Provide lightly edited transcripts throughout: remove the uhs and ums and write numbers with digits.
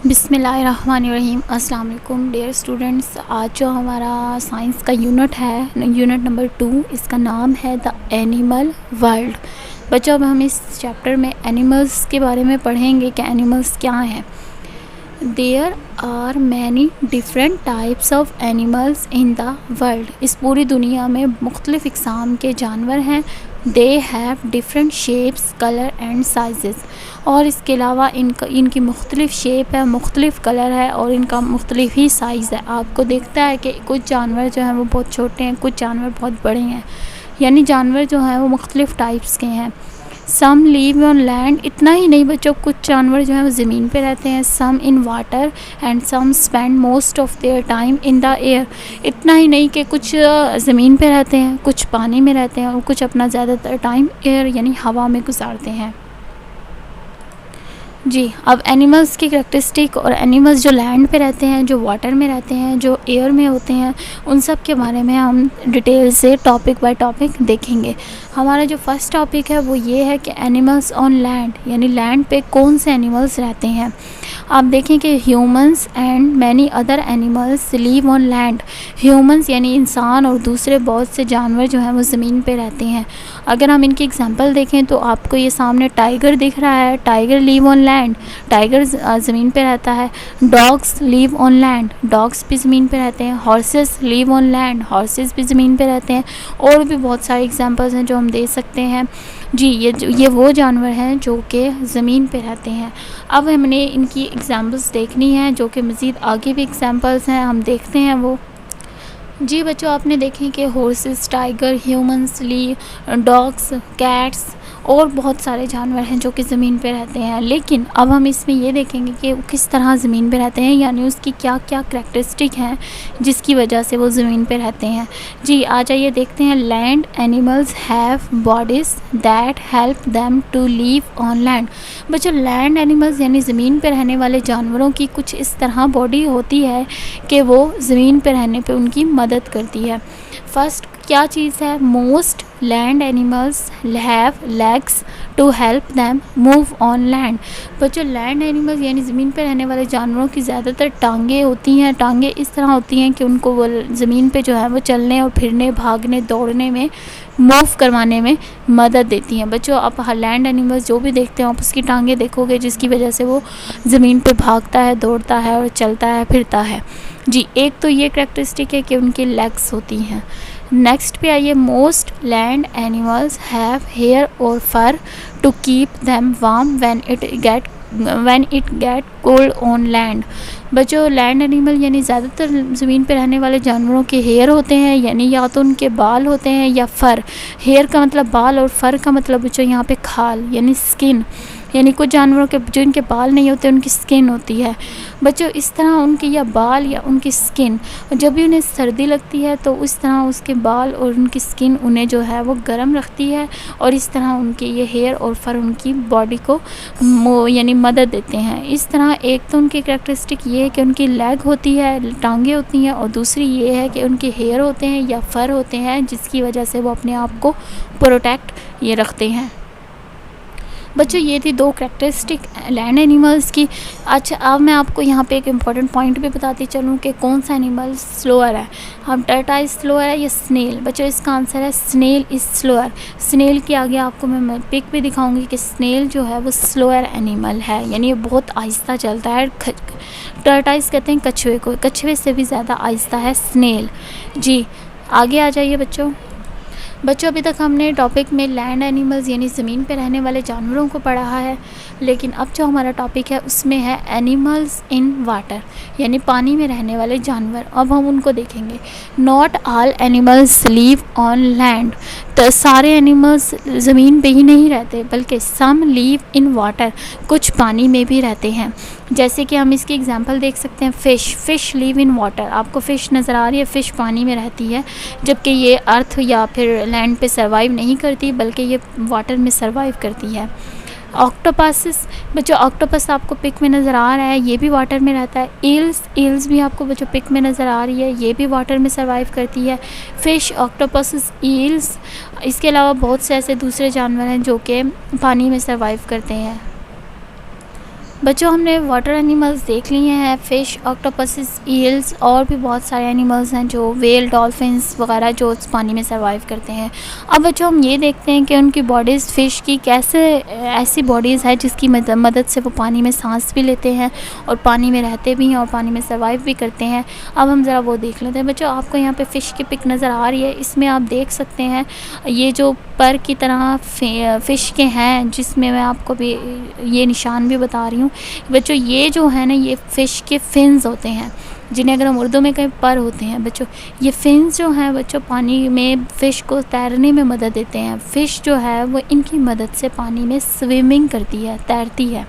बिस्मिल्लाहिर्रहमानिर्रहीम। अस्सलाम वालेकुम डियर स्टूडेंट्स। आज जो हमारा साइंस का यूनिट है, यूनिट नंबर 2, इसका नाम है द एनिमल वर्ल्ड। बच्चों, अब हम इस चैप्टर में एनिमल्स के बारे में पढ़ेंगे कि एनिमल्स क्या हैं। There are many different types of animals in the world. इस पूरी दुनिया में मुख्तलिफ़ इक़साम के जानवर हैं। They have different shapes, colour and size. और इसके अलावा इनकी मुख्तलिफ़ शेप है, मुख्तलिफ़ कलर है और इनका मुख्तलिफ़ ही साइज़ है। आपको देखता है कि कुछ जानवर जो हैं वो बहुत छोटे हैं, कुछ जानवर बहुत बड़े हैं, यानी जानवर जो हैं वो मुख्तलिफ़ टाइप्स के हैं। सम लीव ऑन लैंड। इतना ही नहीं बच्चों, कुछ जानवर जो हैं वो ज़मीन पे रहते हैं। Some in water and some spend most of their time in the air. इतना ही नहीं कि कुछ ज़मीन पे रहते हैं, कुछ पानी में रहते हैं और कुछ अपना ज़्यादातर टाइम एयर यानी हवा में गुजारते हैं। जी, अब एनिमल्स की करैक्टरिस्टिक और एनिमल्स जो लैंड पे रहते हैं, जो वाटर में रहते हैं, जो एयर में होते हैं, उन सब के बारे में हम डिटेल से टॉपिक बाय टॉपिक देखेंगे। हमारा जो फर्स्ट टॉपिक है वो ये है कि एनिमल्स ऑन लैंड, यानी लैंड पे कौन से एनिमल्स रहते हैं। आप देखें कि humans and many other animals leave on land. Humans यानी इंसान और दूसरे बहुत से जानवर जो हैं वो ज़मीन पे रहते हैं। अगर हम इनकी एग्जांपल देखें तो आपको ये सामने टाइगर दिख रहा है। Tiger leave on land, tiger ज़मीन पे रहता है। Dogs leave on land, dogs भी ज़मीन पे रहते हैं। Horses leave on land, horses भी ज़मीन पे रहते हैं। और भी बहुत सारे एग्जांपल्स हैं जो हम दे सकते हैं। जी, ये वो जानवर हैं जो कि ज़मीन पे रहते हैं। अब हमने इनकी एग्जांपल्स देखनी है, जो कि मज़ीद आगे भी एग्जांपल्स हैं, हम देखते हैं वो। जी बच्चों, आपने देखें कि horses, tiger, humans, dogs, cats और बहुत सारे जानवर हैं जो कि ज़मीन पे रहते हैं। लेकिन अब हम इसमें ये देखेंगे कि वो किस तरह ज़मीन पे रहते हैं, यानी उसकी क्या क्या करैक्टरिस्टिक हैं जिसकी वजह से वो ज़मीन पे रहते हैं। जी, आ जाइए देखते हैं। Land animals have bodies that help them to live on land. बच्चों, लैंड एनिमल्स यानी ज़मीन पे रहने वाले जानवरों की कुछ इस तरह बॉडी होती है कि वो ज़मीन पे रहने पे उनकी मदद करती है। फर्स्ट क्या चीज़ है? Most land animals have legs to help them move on land. बच्चों, लैंड एनिमल्स यानी ज़मीन पे रहने वाले जानवरों की ज़्यादातर टांगें होती हैं। टांगें इस तरह होती हैं कि उनको वो ज़मीन पे जो है वो चलने और फिरने, भागने, दौड़ने में, मूव करवाने में मदद देती हैं। बच्चों, आप लैंड एनिमल्स जो भी देखते हो आप उसकी टांगें देखोगे, जिसकी वजह से वो ज़मीन पे भागता है, दौड़ता है और चलता है, फिरता है। जी, एक तो ये करैक्टरिस्टिक है कि उनकी लेग्स होती हैं। नेक्स्ट पे आइए। Most land animals have hair और fur to keep them warm when it get cold on land. बच्चों, लैंड एनिमल यानी ज़्यादातर ज़मीन पे रहने वाले जानवरों के हेयर होते हैं, यानी या तो उनके बाल होते हैं या फ़र। हेयर का मतलब बाल और फ़र का मतलब बच्चों यहाँ पे खाल यानी स्किन। यानी कुछ जानवरों के जो इनके बाल नहीं होते उनकी स्किन होती है। बच्चों, इस तरह उनके या बाल या उनकी स्किन, जब भी उन्हें सर्दी लगती है तो इस तरह उसके बाल और उनकी स्किन उन्हें जो है वो गर्म रखती है और इस तरह उनके ये हेयर और फर उनकी बॉडी को यानी मदद देते हैं। इस तरह एक तो उनकी करैक्टरिस्टिक ये है कि उनकी लेग होती है, टांगें होती हैं, और दूसरी ये है कि उनके हेयर होते हैं या फर होते हैं जिसकी वजह से वो अपने आप को प्रोटेक्ट ये रखते हैं। बच्चों, ये थी दो करैक्टरिस्टिक लैंड एनिमल्स की। अच्छा, अब मैं आपको यहाँ पे एक इम्पॉर्टेंट पॉइंट भी बताती चलूँ कि कौन सा एनिमल स्लोअर है। हम टर्टाइल स्लोअर है या स्नेल? बच्चों, इसका आंसर है स्नेल इज़ स्लोअर। स्नेल के आगे आपको मैं पिक भी दिखाऊंगी कि स्नेल जो है वो स्लोअर एनिमल है, यानी ये बहुत आहिस्ता चलता है। टर्टाइल्स कहते हैं कछुए को, कछुए से भी ज़्यादा आहिस्ता है स्नेल। जी, आगे आ जाइए बच्चों। अभी तक हमने टॉपिक में लैंड एनिमल्स यानी ज़मीन पे रहने वाले जानवरों को पढ़ा है, लेकिन अब जो हमारा टॉपिक है उसमें है एनिमल्स इन वाटर यानी पानी में रहने वाले जानवर। अब हम उनको देखेंगे। Not all animals leave on land. तो सारे एनिमल्स ज़मीन पे ही नहीं रहते, बल्कि सम लीव इन वाटर, कुछ पानी में भी रहते हैं। जैसे कि हम इसकी एग्जांपल देख सकते हैं। Fish leave in water. आपको फ़िश नज़र आ रही है, फ़िश पानी में रहती है, जबकि ये अर्थ या फिर लैंड पे सरवाइव नहीं करती, बल्कि ये वाटर में सरवाइव करती है। ऑक्टोपस। बच्चों, ऑक्टोपस आपको पिक में नज़र आ रहा है, ये भी वाटर में रहता है। ईल्स भी आपको बच्चों पिक में नज़र आ रही है, ये भी वाटर में सरवाइव करती है। फ़िश, ऑक्टोपस, ईल्स, इसके अलावा बहुत से ऐसे दूसरे जानवर हैं जो कि पानी में सरवाइव करते हैं। बच्चों हमने वाटर एनिमल्स देख लिए हैं, फ़िश, ऑक्टोपसेस, ईल्स और भी बहुत सारे एनिमल्स हैं जो व्हेल, डॉल्फिन्स वगैरह जो उस पानी में सर्वाइव करते हैं। अब बच्चों हम ये देखते हैं कि उनकी बॉडीज़ फ़िश की कैसे ऐसी बॉडीज़ है जिसकी मदद से वो पानी में सांस भी लेते हैं और पानी में रहते भी हैं और पानी में सर्वाइव भी करते हैं। अब हम ज़रा वो देख लेते हैं। बच्चों आपको यहाँ पे फ़िश की पिक नज़र आ रही है, इसमें आप देख सकते हैं ये जो पर की तरह फ़िश के हैं, जिसमें मैं आपको भी ये निशान भी बता रही हूँ। बच्चों ये जो है ना, ये फ़िश के फिन्स होते हैं, जिन्हें अगर हम उर्दू में कहें पर होते हैं। बच्चों ये फिन्स जो हैं बच्चों पानी में फ़िश को तैरने में मदद देते हैं। फ़िश जो है वो इनकी मदद से पानी में स्विमिंग करती है, तैरती है।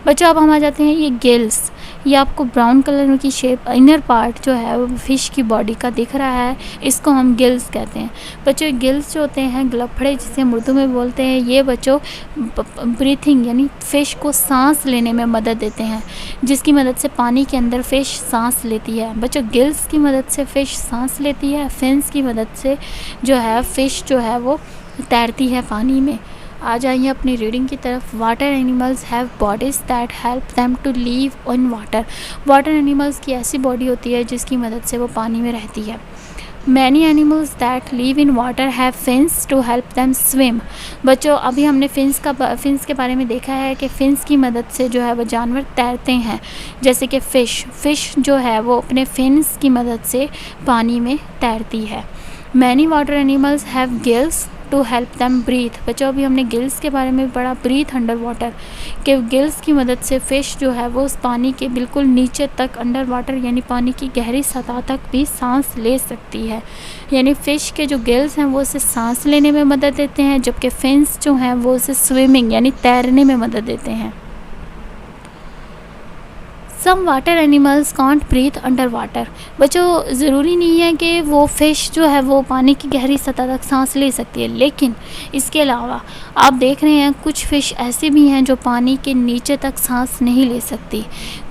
बच्चों अब हम आ जाते हैं ये गिल्स। ये आपको ब्राउन कलर की शेप इनर पार्ट जो है वो फ़िश की बॉडी का दिख रहा है, इसको हम गिल्स कहते हैं। बच्चों गिल्स जो होते हैं, गलफड़े जिसे हम उर्दू में बोलते हैं, ये बच्चों ब्रीथिंग यानी फ़िश को सांस लेने में मदद देते हैं, जिसकी मदद से पानी के अंदर फ़िश सांस लेती है। बच्चों गिल्स की मदद से फ़िश सांस लेती है, फिन्स की मदद से जो है फ़िश जो है वो तैरती है पानी में। आ जाइए अपनी रीडिंग की तरफ। Water animals have bodies that help them to live in water. Water animals की ऐसी बॉडी होती है जिसकी मदद से वो पानी में रहती है। Many animals that live in water have fins to help them swim. बच्चों अभी हमने फिन्स के बारे में देखा है कि फिन्स की मदद से जो है वो जानवर तैरते हैं, जैसे कि फ़िश जो है वो अपने फिन्स की मदद से पानी में तैरती है। Many water animals have gills to help them breathe. बच्चों अभी हमने गिल्स के बारे में पढ़ा, ब्रीथ अंडर वाटर, कि गिल्स की मदद से फ़िश जो है वो उस पानी के बिल्कुल नीचे तक अंडर वाटर यानी पानी की गहरी सतह तक भी सांस ले सकती है। यानी फ़िश के जो गिल्स हैं वो उसे सांस लेने में मदद देते हैं, जबकि फिन्स जो हैं वो उसे स्विमिंग यानी तैरने में मदद देते हैं। Some water animals can't breathe under water. बच्चों ज़रूरी नहीं है कि वो फ़िश जो है वो पानी की गहरी सतह तक सांस ले सकती है, लेकिन इसके अलावा आप देख रहे हैं कुछ फ़िश ऐसे भी हैं जो पानी के नीचे तक सांस नहीं ले सकती।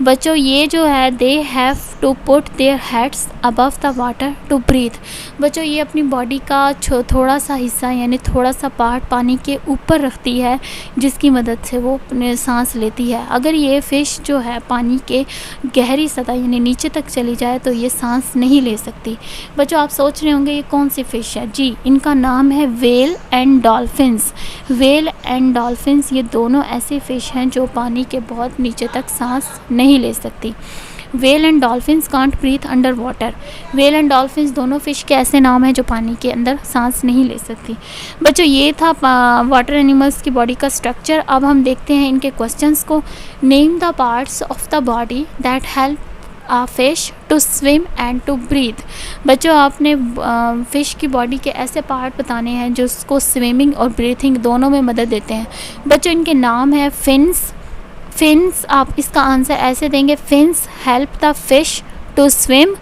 बच्चों ये जो है they have to put their heads above the water to breathe. बच्चों ये अपनी बॉडी का थोड़ा सा हिस्सा यानी थोड़ा सा पार्ट पानी के ऊपर रखती है, जिसकी मदद से वो अपने सांस लेती है। अगर ये फ़िश जो है पानी के गहरी सतह यानी नीचे तक चली जाए तो ये सांस नहीं ले सकती। बच्चों आप सोच रहे होंगे ये कौन सी फ़िश है? जी, इनका नाम है whale and dolphins. Whale and dolphins ये दोनों ऐसी फ़िश हैं जो पानी के बहुत नीचे तक सांस नहीं ले सकती। Whale and dolphins can't breathe under water. Whale and dolphins दोनों फ़िश के ऐसे नाम हैं जो पानी के अंदर सांस नहीं ले सकती। बच्चों ये था वाटर एनिमल्स की बॉडी का स्ट्रक्चर। अब हम देखते हैं इनके क्वेश्चंस को। Name the parts of the body that help a fish to swim and to breathe। बच्चों आपने फ़िश की बॉडी के ऐसे पार्ट बताने हैं जो उसको स्विमिंग और ब्रीथिंग दोनों में मदद देते हैं। बच्चों इनके नाम है फिन्स। आप इसका आंसर ऐसे देंगे, fins help the fish to swim.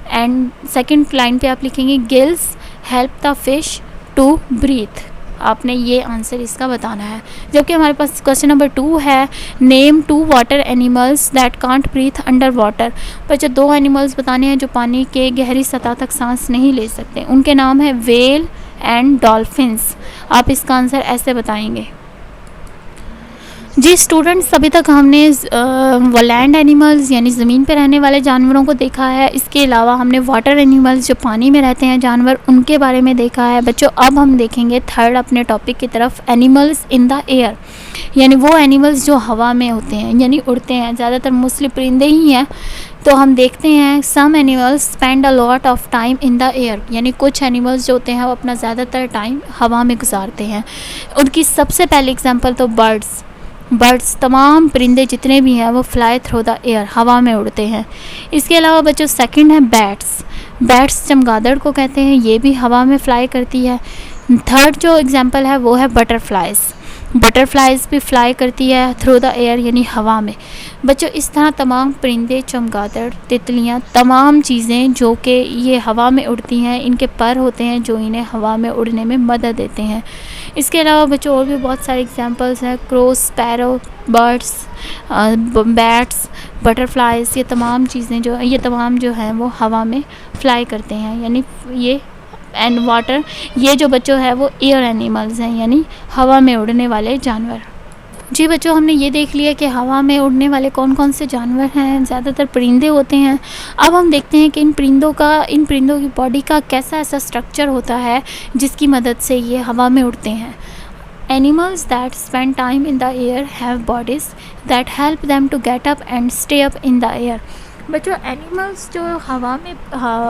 And second line पे आप लिखेंगे gills help the fish to breathe. आपने ये आंसर इसका बताना है। जबकि हमारे पास क्वेश्चन नंबर 2 है, name 2 water animals that can't breathe under water. बच्चों 2 एनिमल्स बताने हैं जो पानी के गहरी सतह तक सांस नहीं ले सकते। उनके नाम है व्हेल एंड डॉल्फिन्स। आप इसका आंसर ऐसे बताएंगे। जी स्टूडेंट्स, अभी तक हमने लैंड एनिमल्स यानी ज़मीन पर रहने वाले जानवरों को देखा है। इसके अलावा हमने वाटर एनिमल्स जो पानी में रहते हैं जानवर, उनके बारे में देखा है। बच्चों अब हम देखेंगे थर्ड अपने टॉपिक की तरफ, एनिमल्स इन द एयर, यानी वो एनिमल्स जो हवा में होते हैं यानी उड़ते हैं। ज़्यादातर मोस्टली परिंदे ही हैं। तो हम देखते हैं some animals spend a lot of time in the air, यानी कुछ एनिमल्स जो होते हैं वो अपना ज़्यादातर टाइम हवा में गुजारते हैं। उनकी सबसे पहली एग्जांपल तो बर्ड्स तमाम परिंदे जितने भी हैं वो फ्लाई थ्रू द एयर, हवा में उड़ते हैं। इसके अलावा बच्चों सेकंड है बैट्स चमगादड़ को कहते हैं, ये भी हवा में फ्लाई करती है। थर्ड जो एग्जांपल है वो है बटरफ्लाइज भी फ्लाई करती है थ्रू द एयर यानी हवा में। बच्चों इस तरह तमाम परिंदे, चमगादड़, तितलियाँ, तमाम चीज़ें जो कि ये हवा में उड़ती हैं, इनके पर होते हैं जो इन्हें हवा में उड़ने में मदद देते हैं। इसके अलावा बच्चों और भी बहुत सारे एग्जांपल्स हैं, crow, sparrow, birds, bats, butterflies, ये तमाम जो हैं वो हवा में फ्लाई करते हैं यानी ये एंड वाटर, ये जो बच्चों है वो एयर एनिमल्स हैं यानी हवा में उड़ने वाले जानवर। जी बच्चों, हमने ये देख लिया कि हवा में उड़ने वाले कौन कौन से जानवर हैं। ज़्यादातर परिंदे होते हैं। अब हम देखते हैं कि इन परिंदों की बॉडी का कैसा ऐसा स्ट्रक्चर होता है जिसकी मदद से ये हवा में उड़ते हैं। Animals that spend time in the air have bodies that help them to get up and stay up in the air. बच्चों, एनिमल्स जो हवा में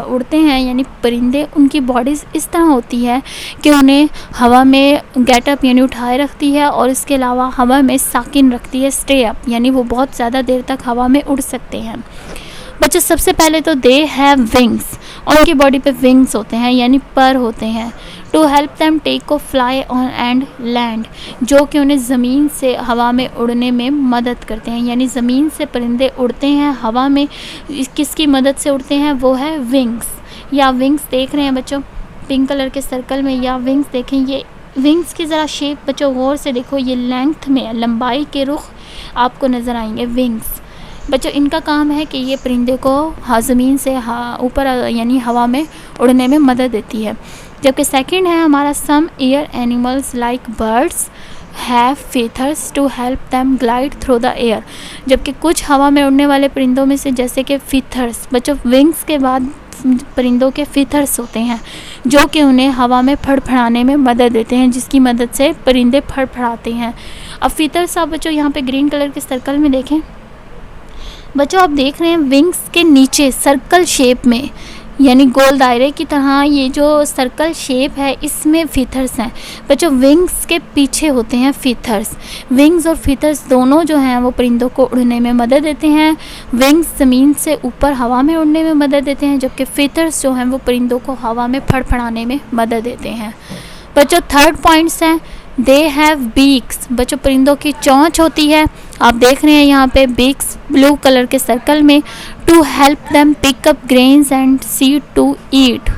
उड़ते हैं यानी परिंदे, उनकी बॉडीज़ इस तरह होती है कि उन्हें हवा में गेटअप यानी उठाए रखती है और इसके अलावा हवा में साकिन रखती है, स्टे अप यानी वो बहुत ज़्यादा देर तक हवा में उड़ सकते हैं। बच्चों, सबसे पहले तो दे हैव विंग्स, और उनकी बॉडी पे विंग्स होते हैं यानी पर होते हैं। To help them take off fly on and land, जो कि उन्हें ज़मीन से हवा में उड़ने में मदद करते हैं। यानी ज़मीन से परिंदे उड़ते हैं हवा में, किसकी मदद से उड़ते हैं? वो है विंग्स। या विंग्स देख रहे हैं बच्चों पिंक कलर के सर्कल में, या विंग्स देखें। ये विंग्स की ज़रा शेप बच्चों गौर से देखो, ये लेंथ में लंबाई के रुख आपको नज़र आएंगे विंग्स। बच्चों, इनका काम है कि ये परिंदे को ज़मीन से ऊपर यानी हवा में उड़ने में मदद देती है। जबकि सेकंड है हमारा some air animals like birds have feathers to help them glide through the air. जबकि कुछ हवा में उड़ने वाले परिंदों में से जैसे कि फीथर्स, बच्चों विंग्स के बाद परिंदों के फीथर्स होते हैं जो कि उन्हें हवा में फड़फड़ाने में मदद देते हैं, जिसकी मदद से परिंदे फड़फड़ाते हैं। अब फीथर्स आप बच्चों यहाँ पे ग्रीन कलर के सर्कल में देखें। बच्चों, आप देख रहे हैं विंग्स के नीचे सर्कल शेप में यानी गोल दायरे की तरह ये जो सर्कल शेप है इसमें फीथर्स हैं। बच्चों, विंग्स के पीछे होते हैं फीथर्स। विंग्स और फीथर्स दोनों जो हैं वो परिंदों को उड़ने में मदद देते हैं। विंग्स ज़मीन से ऊपर हवा में उड़ने में मदद देते हैं, जबकि फीथर्स जो हैं वो परिंदों को हवा में फड़फड़ाने में मदद देते हैं। बच्चों, थर्ड पॉइंट्स हैं दे हैव बीक्स। बच्चों, परिंदों की चोंच होती है। आप देख रहे हैं यहाँ पे बीक्स ब्लू कलर के सर्कल में। To help them pick up grains and seed to eat.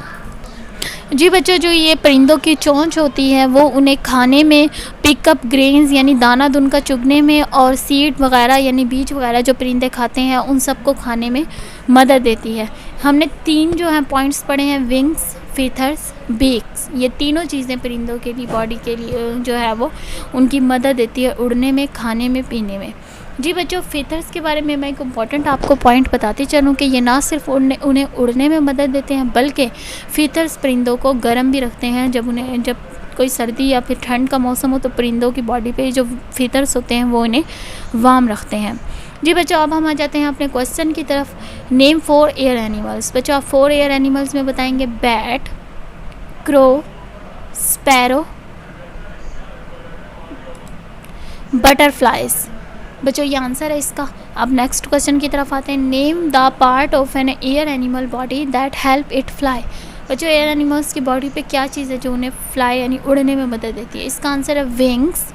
जी बच्चों, जो ये परिंदों की चोंच होती है वो उन्हें खाने में, पिकअप ग्रेन्स यानी दाना दुन का चुगने में, और सीड वगैरह यानी बीज वगैरह जो परिंदे खाते हैं उन सबको खाने में मदद देती है। हमने 3 जो हैं पॉइंट्स पढ़े हैं, विंग्स, फीथर्स, बीक्स। ये तीनों चीज़ें परिंदों के लिए, बॉडी के लिए जो है वो उनकी मदद देती है उड़ने में, खाने में, पीने में। जी बच्चों, फीथर्स के बारे में मैं एक इम्पॉर्टेंट आपको पॉइंट बताती चलूँ कि ये ना सिर्फ उन्हें उड़ने में मदद देते हैं, बल्कि फीथर्स परिंदों को गर्म भी रखते हैं। जब कोई सर्दी या फिर ठंड का मौसम हो तो परिंदों की बॉडी पे जो फीथर्स होते हैं वो इन्हें वार्म रखते हैं। जी बच्चों, अब हम आ जाते हैं अपने क्वेश्चन की तरफ। Name 4 air animals. बच्चों, आप 4 एयर एनिमल्स में बताएंगे बैट, क्रो, स्पैरो, बटरफ्लाइज। बच्चों, ये आंसर है इसका। अब नेक्स्ट क्वेश्चन की तरफ आते हैं। Name the part of an air animal body that help it fly. बच्चों, एयर एनिमल्स की बॉडी पे क्या चीज़ है जो उन्हें फ्लाई यानी उड़ने में मदद देती है? इसका आंसर है विंग्स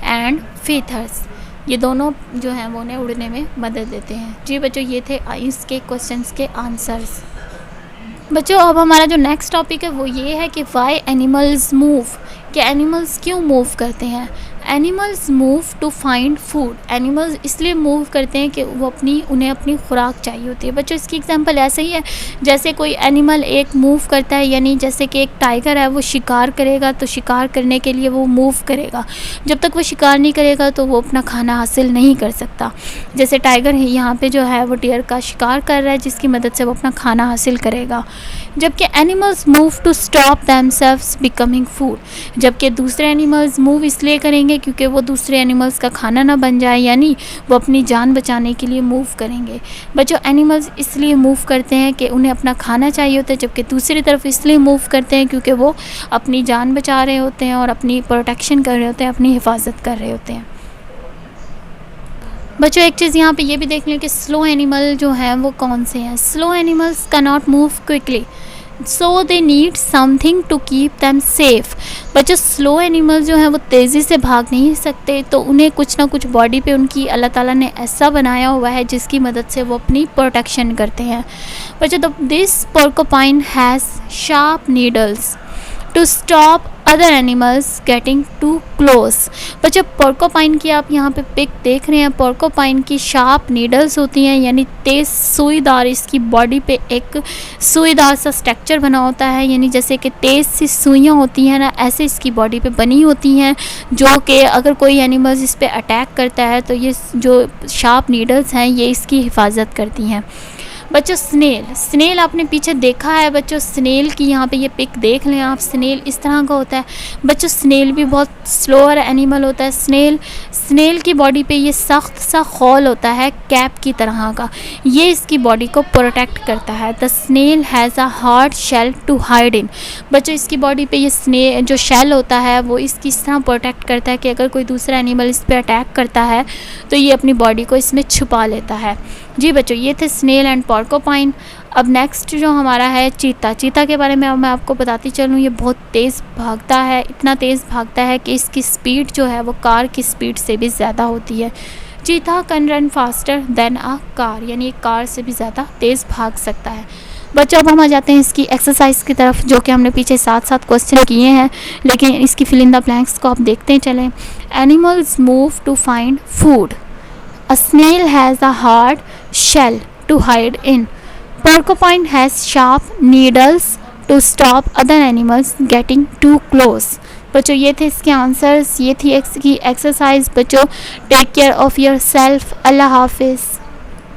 एंड फीथर्स। ये दोनों जो हैं वो उन्हें उड़ने में मदद देते हैं। जी बच्चों, ये थे इसके क्वेश्चंस के आंसर्स। बच्चों, अब हमारा जो नेक्स्ट टॉपिक है वो ये है कि वाई एनिमल्स मूव, कि एनिमल्स क्यों मूव करते हैं। Animals move to find food. Animals इसलिए मूव करते हैं कि वो उन्हें अपनी खुराक चाहिए होती है। बच्चों, इसकी एग्जांपल ऐसे ही है जैसे कोई एनिमल एक मूव करता है, यानी जैसे कि एक टाइगर है वो शिकार करेगा तो शिकार करने के लिए वो मूव करेगा। जब तक वो शिकार नहीं करेगा तो वो अपना खाना हासिल नहीं कर सकता। जैसे टाइगर यहाँ पे जो है वो डियर का शिकार कर रहा है जिसकी मदद से वो अपना खाना हासिल करेगा। जबकि animals move to stop themselves becoming food. जबकि दूसरे एनिमल्स मूव इसलिए करेंगे क्योंकि वो दूसरे एनिमल्स का खाना ना बन जाए, यानी वो अपनी जान बचाने के लिए मूव करेंगे। बच्चों, एनिमल्स इसलिए मूव करते हैं कि उन्हें अपना खाना चाहिए होता है, जबकि दूसरी तरफ इसलिए मूव करते हैं क्योंकि वो अपनी जान बचा रहे होते हैं और अपनी प्रोटेक्शन कर रहे होते हैं, अपनी हिफाजत कर रहे होते हैं। बच्चों, एक चीज़ यहाँ पे ये भी देख लें कि स्लो एनिमल जो हैं वो कौन से हैं। Slow animals can not move quickly so they need something to keep them safe. बच्चों, स्लो एनिमल जो हैं वो तेज़ी से भाग नहीं सकते, तो उन्हें कुछ ना कुछ बॉडी पे उनकी अल्लाह ताला ने ऐसा बनाया हुआ है जिसकी मदद से वो अपनी प्रोटेक्शन करते हैं। बच्चों, this porcupine has sharp needles to stop other animals getting too close. बच्चों पोर्कोपाइन की आप यहाँ पे पिक देख रहे हैं। पोर्कोपाइन की शार्प नीडल्स होती हैं, यानी तेज़ सुईदार, इसकी बॉडी पे एक सुईदार सा स्ट्रक्चर बना होता है, यानी जैसे कि तेज़ सी सुइयाँ होती हैं ना, ऐसे इसकी बॉडी पे बनी होती हैं, जो कि अगर कोई एनिमल्स इस पर अटैक करता है तो ये जो शार्प नीडल्स हैं ये इसकी हिफाजत करती हैं। बच्चों स्नेल आपने पीछे देखा है। बच्चों स्नेल की यहाँ पे ये पिक देख लें आप। स्नेल इस तरह का होता है। बच्चों स्नेल भी बहुत स्लोअर एनिमल होता है। स्नेल की बॉडी पे ये सख्त सा खौल होता है कैप की तरह का, ये इसकी बॉडी को प्रोटेक्ट करता है। The snail has a hard shell to hide in. बच्चों इसकी बॉडी पे ये जो शेल होता है वो इसकी इस तरह प्रोटेक्ट करता है कि अगर कोई दूसरा एनिमल इस पर अटैक करता है तो ये अपनी बॉडी को इसमें छुपा लेता है। जी बच्चों, ये थे स्नेल एंड पोर्कोपाइन। अब नेक्स्ट जो हमारा है चीता के बारे में अब मैं आपको बताती चलूँ। ये बहुत तेज़ भागता है, इतना तेज़ भागता है कि इसकी स्पीड जो है वो कार की स्पीड से भी ज़्यादा होती है। चीता can run faster than a car, यानी एक कार से भी ज़्यादा तेज़ भाग सकता है। बच्चों अब हम आ जाते हैं इसकी एक्सरसाइज की तरफ, जो कि हमने पीछे 7 क्वेश्चन किए हैं, लेकिन इसकी फिल इन द ब्लैंक्स को आप देखते चलें। Animals move to find food. A snail has a hard shell to hide in. Porcupine has sharp needles to stop other animals getting too close. बच्चों ये थे इसके आंसर्स, ये थी इसकी एक्सरसाइज। बच्चों take care of yourself. अल्लाह हाफिज़।